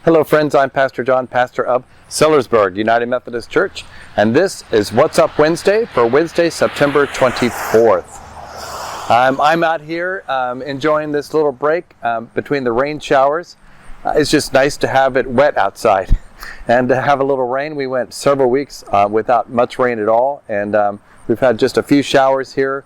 Hello friends, I'm Pastor John, pastor of Sellersburg United Methodist Church, and this is What's Up Wednesday for Wednesday, September 24th. I'm out here enjoying this little break between the rain showers. It's just nice to have it wet outside and to have a little rain. We went several weeks without much rain at all, and we've had just a few showers here.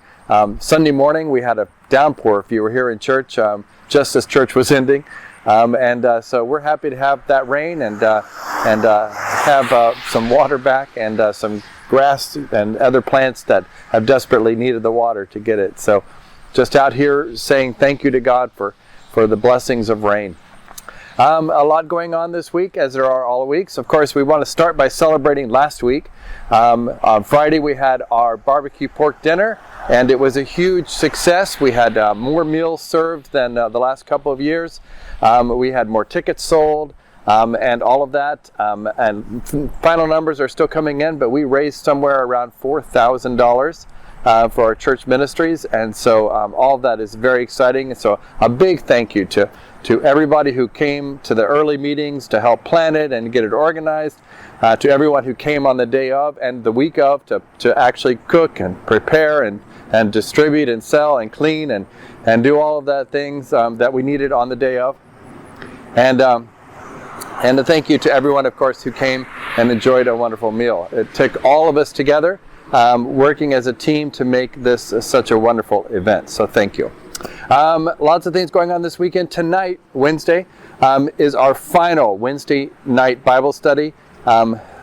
Sunday morning we had a downpour if you were here in church, just as church was ending. So we're happy to have that rain and have some water back and some grass and other plants that have desperately needed the water to get it. So just out here saying thank you to God for the blessings of rain. A lot going on this week, as there are all weeks. Of course, we want to start by celebrating last week. On Friday we had our barbecue pork dinner, and it was a huge success. We had more meals served than the last couple of years. We had more tickets sold and all of that. And final numbers are still coming in, but we raised somewhere around $4,000 for our church ministries. And so all of that is very exciting. And so a big thank you to everybody who came to the early meetings to help plan it and get it organized, to everyone who came on the day of and the week of to actually cook and prepare and distribute and sell and clean and do all of that things that we needed on the day of. And a thank you to everyone, of course, who came and enjoyed a wonderful meal. It took all of us together, working as a team to make this such a wonderful event. So thank you. Lots of things going on this weekend. Tonight, Wednesday, is our final Wednesday night Bible study.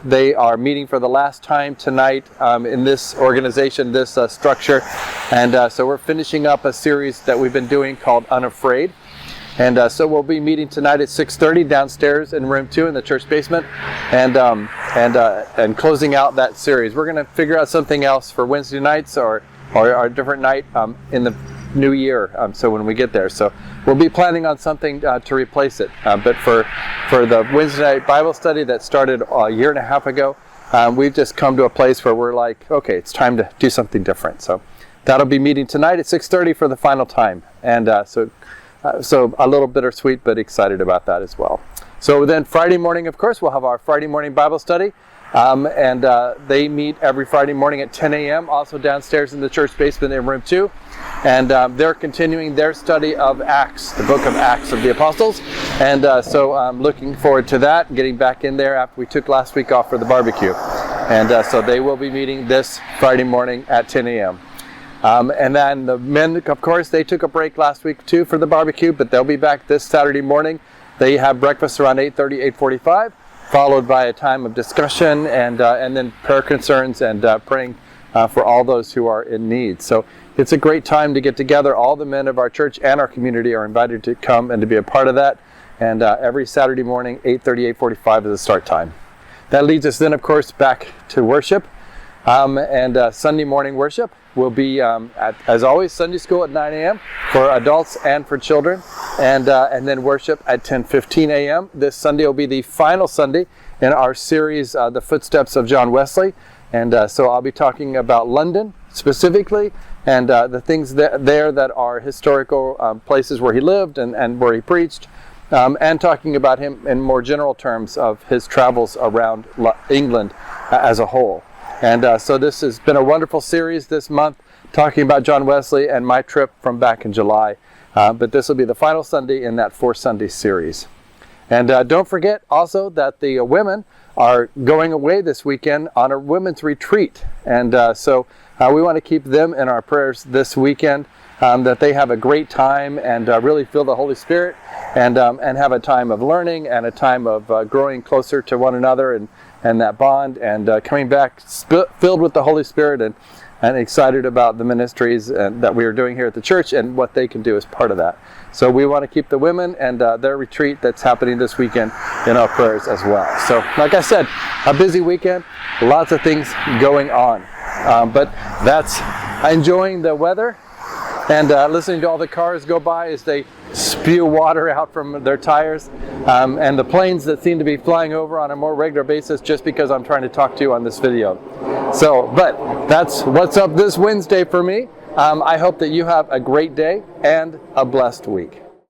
They are meeting for the last time tonight in this organization, this structure. And so we're finishing up a series that we've been doing called Unafraid. And so we'll be meeting tonight at 6:30 downstairs in room 2 in the church basement, and closing out that series. We're going to figure out something else for Wednesday nights or a different night in the new year. So when we get there, so we'll be planning on something to replace it. But for the Wednesday night Bible study that started a year and a half ago, we've just come to a place where we're like, okay, it's time to do something different. So that'll be meeting tonight at 6:30 for the final time, and so a little bittersweet, but excited about that as well. So then Friday morning, of course, we'll have our Friday morning Bible study. And they meet every Friday morning at 10 a.m., also downstairs in the church basement in room 2. And they're continuing their study of Acts, the book of Acts of the Apostles. And so I'm looking forward to that, getting back in there after we took last week off for the barbecue. And so they will be meeting this Friday morning at 10 a.m. And then the men, of course, they took a break last week too for the barbecue, but they'll be back this Saturday morning. They have breakfast around 8:30, 8:45, followed by a time of discussion and then prayer concerns and praying for all those who are in need. So it's a great time to get together. All the men of our church and our community are invited to come and to be a part of that. And every Saturday morning, 8:30, 8:45 is the start time. That leads us then, of course, back to worship. Sunday morning worship will be, as always, Sunday school at 9 a.m. for adults and for children, and then worship at 10:15 a.m. This Sunday will be the final Sunday in our series, The Footsteps of John Wesley, and so I'll be talking about London specifically, and the things there that are historical places where he lived and where he preached, and talking about him in more general terms of his travels around England as a whole. And so this has been a wonderful series this month, talking about John Wesley and my trip from back in July. But this will be the final Sunday in that 4-Sunday series. And don't forget also that the women are going away this weekend on a women's retreat. And so we want to keep them in our prayers this weekend, that they have a great time and really feel the Holy Spirit and have a time of learning and a time of growing closer to one another and that bond, and coming back filled with the Holy Spirit and excited about the ministries that we are doing here at the church and what they can do as part of that. So we want to keep the women and their retreat that's happening this weekend in our prayers as well. So like I said, a busy weekend, lots of things going on. But that's enjoying the weather and listening to all the cars go by as they spew water out from their tires, and the planes that seem to be flying over on a more regular basis just because I'm trying to talk to you on this video. So, but that's what's up this Wednesday for me. I hope that you have a great day and a blessed week.